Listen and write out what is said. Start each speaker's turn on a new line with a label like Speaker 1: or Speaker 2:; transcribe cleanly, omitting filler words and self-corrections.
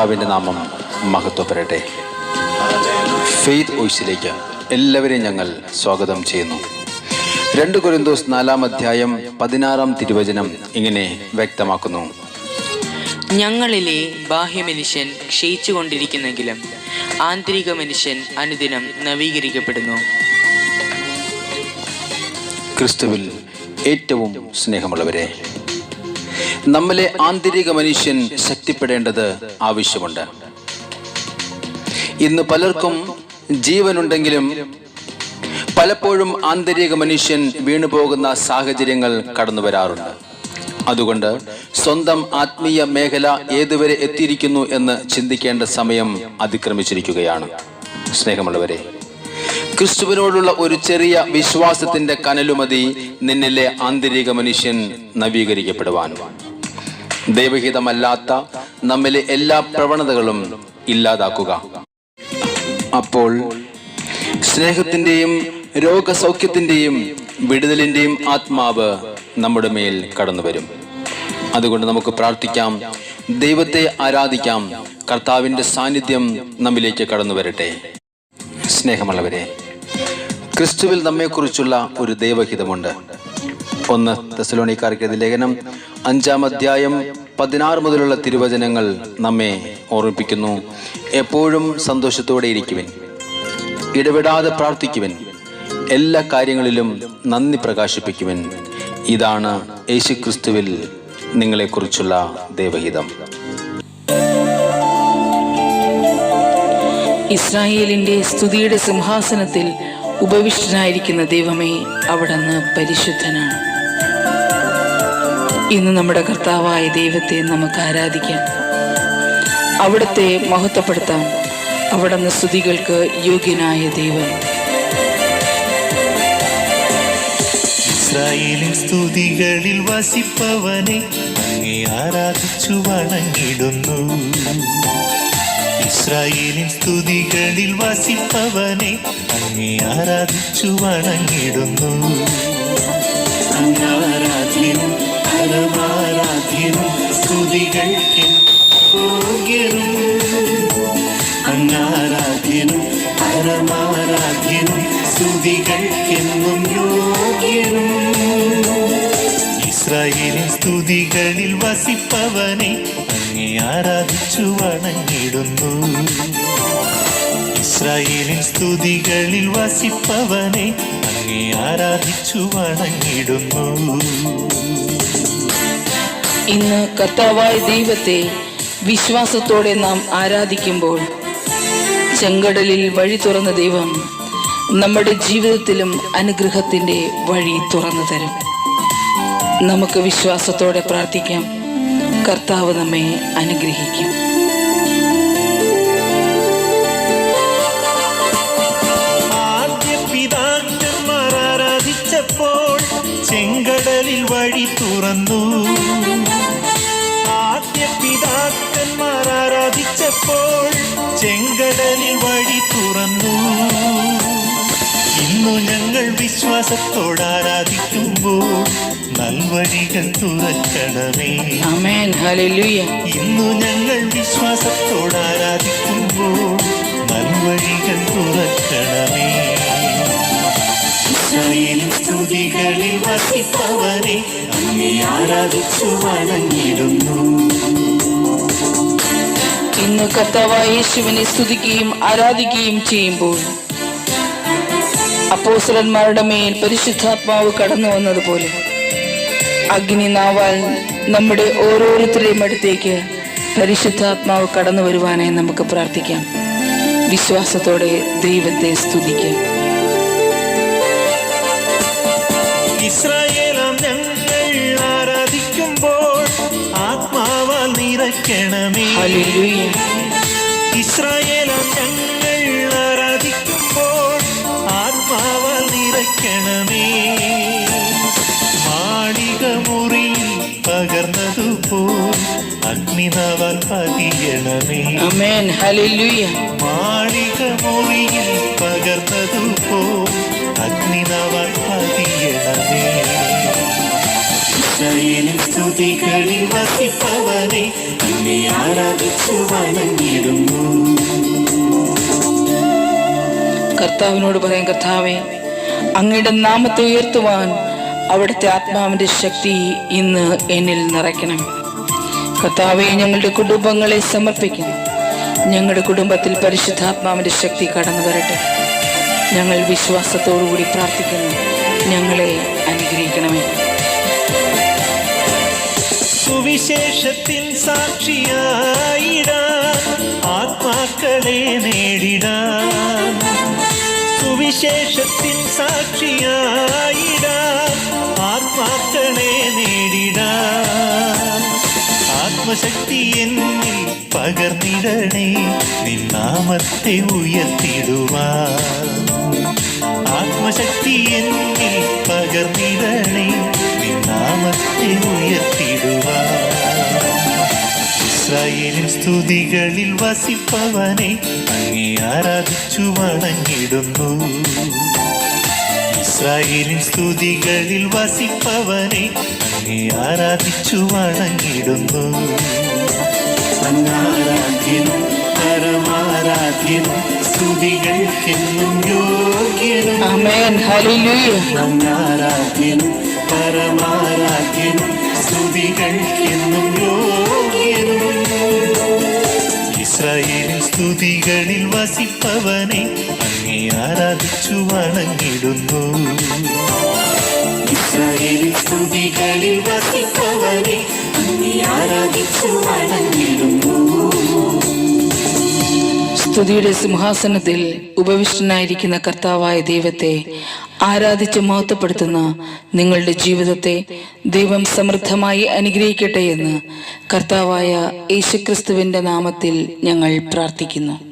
Speaker 1: കർത്താവിൻ്റെ നാമം മഹത്വപ്പെടട്ടെ. ഫെയ്ത്ത് വോയിസിലേക്ക് എല്ലാവരെയും ഞങ്ങൾ സ്വാഗതം ചെയ്യുന്നു. 2 കൊരിന്തോസ് 4-ാം അധ്യായം 16-ാം തിരുവചനം ഇങ്ങനെ വ്യക്തമാക്കുന്നു:
Speaker 2: ഞങ്ങളിലെ ബാഹ്യമനുഷ്യൻ ക്ഷയിച്ചുകൊണ്ടിരിക്കുന്നെങ്കിലും ആന്തരിക മനുഷ്യൻ അനുദിനം നവീകരിക്കപ്പെടുന്നു.
Speaker 1: ക്രിസ്തുവിൽ ഏറ്റവും സ്നേഹമുള്ളവരെ, നമ്മിലെ ആന്തരിക മനുഷ്യൻ ശക്തിപ്പെടേണ്ടത് ആവശ്യമുണ്ട്. ഇന്ന് പലർക്കും ജീവനുണ്ടെങ്കിലും പലപ്പോഴും ആന്തരിക മനുഷ്യൻ വീണുപോകുന്ന സാഹചര്യങ്ങൾ കടന്നു വരാറുണ്ട്. അതുകൊണ്ട് സ്വന്തം ആത്മീയ മേഖല ഏതുവരെ എത്തിയിരിക്കുന്നു എന്ന് ചിന്തിക്കേണ്ട സമയം അതിക്രമിച്ചിരിക്കുകയാണ്. സ്നേഹമുള്ളവരെ, ക്രിസ്തുവിനോടുള്ള ഒരു ചെറിയ വിശ്വാസത്തിന്റെ കനലുമതി നിന്നിലെ ആന്തരിക മനുഷ്യൻ നവീകരിക്കപ്പെടുവാൻ. ദൈവഹിതമല്ലാത്ത നമ്മിലെ എല്ലാ പ്രവണതകളും ഇല്ലാതാക്കുക. അപ്പോൾ സ്നേഹത്തിന്റെയും രോഗസൗഖ്യത്തിന്റെയും വിടുതലിന്റെയും ആത്മാവ് നമ്മുടെ മേൽ കടന്നു വരും. അതുകൊണ്ട് നമുക്ക് പ്രാർത്ഥിക്കാം, ദൈവത്തെ ആരാധിക്കാം. കർത്താവിന്റെ സാന്നിധ്യം നമ്മിലേക്ക് കടന്നു വരട്ടെ. സ്നേഹമുള്ളവരെ, ക്രിസ്തുവിൽ നമ്മെക്കുറിച്ചുള്ള ഒരു ദൈവഹിതമുണ്ട്. 1 തെസ്സലോനിക്കാർക്കെഴുതിയ ലേഖനം 5-ാം അധ്യായം 16 മുതലുള്ള തിരുവചനങ്ങൾ നമ്മെ ഓർമ്മിപ്പിക്കുന്നു: എപ്പോഴും സന്തോഷത്തോടെ ഇരിക്കുവിൻ, ഇടപെടാതെ പ്രാർത്ഥിക്കുവിൻ, എല്ലാ കാര്യങ്ങളിലും നന്ദി പ്രകാശിപ്പിക്കുവിൻ. ഇതാണ് യേശുക്രിസ്തുവിൽ നിങ്ങളെക്കുറിച്ചുള്ള ദൈവഹിതം.
Speaker 3: ഇസ്രായേലിന്റെ സ്തുതിയുടെ സിംഹാസനത്തിൽ ഉപവിഷ്ടനായിരിക്കുന്ന ദൈവമേ, അവിടുന്ന് പരിശുദ്ധനാണ്. ഇന്ന് നമ്മുടെ കർത്താവായ ദൈവത്തെ നമുക്ക് ആരാധിക്കാം, അവിടുത്തെ മഹത്വപ്പെടുത്താം. അവിടുന്ന് സ്തുതികൾക്ക് യോഗ്യനായ ദൈവം.
Speaker 4: ഇസ്രായേലിൻ സ്തുതികളിൽ വസിപ്പവനെ അങ്ങേ ആരാധിച്ചു വണങ്ങിടുന്നു. ഇസ്രായേലിൻ സ്തുതികളിൽ വസിപ്പവനെ അങ്ങേ ആരാധിച്ചു വണങ്ങിടുന്നു. അങ്ങാരാധ്യനും പരമാരാധ്യനും സ്തുതികൾക്ക് യോഗ്യനും. അങ്ങാരാധ്യനും പരമാരാധ്യനും സ്തുതികൾക്കെന്നും യോഗ്യനും. ഇസ്രായേലിൻ സ്തുതികളിൽ വസിപ്പവനെ അങ്ങേ ആരാധിച്ചു വണങ്ങിടുന്നു. ഇസ്രായേലിൻ സ്തുതികളിൽ വസിപ്പവനെ അങ്ങേ ആരാധിച്ചു വണങ്ങിടുന്നു.
Speaker 3: ഇന്ന് കർത്താവായ ദൈവത്തെ വിശ്വാസത്തോടെ നാം ആരാധിക്കുമ്പോൾ ചെങ്കടലിൽ വഴി തുറന്ന ദൈവം നമ്മുടെ ജീവിതത്തിലും അനുഗ്രഹത്തിന്റെ വഴി തുറന്നു തരും. നമുക്ക് വിശ്വാസത്തോടെ പ്രാർത്ഥിക്കാം. കർത്താവ് നമ്മെ അനുഗ്രഹിക്കും.
Speaker 4: ആദ്യ പിതാക്കന്മാർ ആരാധിച്ചപ്പോൾ ചെങ്കടലിൽ വഴി തുറന്നു. ആദ്യ പിതാക്കന്മാർ ആരാധിച്ചപ്പോൾ ചെങ്കടലിൽ വഴി തുറന്നു. ഇന്നു ഞങ്ങൾ വിശ്വാസത്തോടെ ആരാധിക്കുമ്പോൾ നൽവഴികൾ തുറക്കണമേ.
Speaker 3: ആമേൻ, ഹല്ലേലൂയ.
Speaker 4: ഇന്നു ഞങ്ങൾ വിശ്വാസത്തോടെ ആരാധിക്കുമ്പോൾ നൽവഴികൾ തുറക്കണമേ. ഇസ്രായേലിൻ സ്തുതികളിൽ വസിപ്പവനെ അങ്ങേ ആരാധിച്ചു വണങ്ങിടുന്നു.
Speaker 3: ഇന്ന് കർത്താവായ യേശുവിനെ സ്തുതിക്കുകയും ആരാധിക്കുകയും ചെയ്യുമ്പോൾ അപ്പോസ്തലന്മാരുടെ മേൽ പരിശുദ്ധാത്മാവ് കടന്നു വന്നതുപോലെ അഗ്നിനാവാൽ നമ്മുടെ ഓരോരുത്തരുടെയും അടുത്തേക്ക് പരിശുദ്ധാത്മാവ് കടന്നു വരുവാനായി നമുക്ക് പ്രാർത്ഥിക്കാം. വിശ്വാസത്തോടെ ദൈവത്തെ സ്തുതിക്കാം.
Speaker 4: ഇസ്രായേലാം ഞങ്ങൾ ആരാധിക്കുമ്പോൾ ആത്മാവാൽ നിറയ്ക്കണമേ.
Speaker 3: ഹല്ലേലൂയ.
Speaker 4: ഇസ്രായേലാം ഞങ്ങൾ ആരാധിക്കുമ്പോൾ ആത്മാവാൽ നിറയ്ക്കണമേ. മാളിക മുറിയിൽ പകർന്നതുപോൽ അഗ്നിനാവാൽ പതിയണമേ.
Speaker 3: ആമേൻ, ഹല്ലേലൂയ.
Speaker 4: മാളിക മുറിയിൽ പകർന്നതുപോൽ അഗ്നിനാവാൽ പതിയണമേ. ഇസ്രായേലിൻ സ്തുതികളിൽ വസിപ്പവനെ അങ്ങേ ആരാധിച്ചു വണങ്ങിടുന്നു.
Speaker 3: കർത്താവിനോട് പറയാം, കർത്താവേ, അങ്ങയുടെ നാമത്തെ ഉയർത്തുവാൻ അവിടുത്തെ ആത്മാവിന്റെ ശക്തി ഇന്ന് എന്നിൽ നിറയ്ക്കണം. കർത്താവെ, ഞങ്ങളുടെ കുടുംബങ്ങളെ സമർപ്പിക്കുന്നു. ഞങ്ങളുടെ കുടുംബത്തിൽ പരിശുദ്ധാത്മാവിന്റെ ശക്തി കടന്നു വരട്ടെ. ഞങ്ങൾ വിശ്വാസത്തോടുകൂടി പ്രാർത്ഥിക്കുന്നു. ഞങ്ങളെ അനുഗ്രഹിക്കണമേ.
Speaker 4: സുവിശേഷത്തിൻ സാക്ഷിയായിടാൻ ആത്മാക്കളെ നേടിടാൻ, സുവിശേഷത്തിൻ സാക്ഷിയായിടാൻ ആത്മാക്കളെ നേടിടാൻ, ആത്മശക്തി എന്നിൽ പകർന്നിടണേ, നിന്നാമത്തെ ഉയർത്തിടുവാൻ. ആത്മശക്തി എന്നിൽ പകർന്നിടണേ, നിന്നാമത്തെ ഉയർത്തിടുവാൻ. ഇസ്രായേലിൻ സ്തുതികളിൽ വസിപ്പവനെ അങ്ങേ ആരാധിച്ചു വണങ്ങിടുന്നു. ഇസ്രായേലിൻ സ്തുതികളിൽ വസിപ്പവനെ അങ്ങേ ആരാധിച്ചു വണങ്ങിടുന്നു. അങ്ങാരാധ്യനും പരമാരാധ്യനും സ്തുതികൾക്കെന്നും യോഗ്യനും.
Speaker 3: ആമേൻ. ഹല്ലേലൂയ.
Speaker 4: അങ്ങാരാധ്യനും പരമാരാധ്യനും സ്തുതികൾക്കെന്നും യോഗ്യനും. ഇസ്രായേലിൻ സ്തുതികളിൽ വസിപ്പവനെ അങ്ങേ ആരാധിച്ചു വണങ്ങിടുന്നു. ഇസ്രായേലിൻ സ്തുതികളിൽ വസിപ്പവനെ അങ്ങേ ആരാധിച്ചു വണങ്ങിടുന്നു.
Speaker 3: സ്തുതിയുടെ സിംഹാസനത്തിൽ ഉപവിഷ്ടനായിരിക്കുന്ന കർത്താവായ ദൈവത്തെ ആരാധിച്ച് മഹത്വപ്പെടുത്തുന്ന നിങ്ങളുടെ ജീവിതത്തെ ദൈവം സമൃദ്ധമായി അനുഗ്രഹിക്കട്ടെ എന്ന് കർത്താവായ യേശുക്രിസ്തുവിന്റെ നാമത്തിൽ ഞങ്ങൾ പ്രാർത്ഥിക്കുന്നു.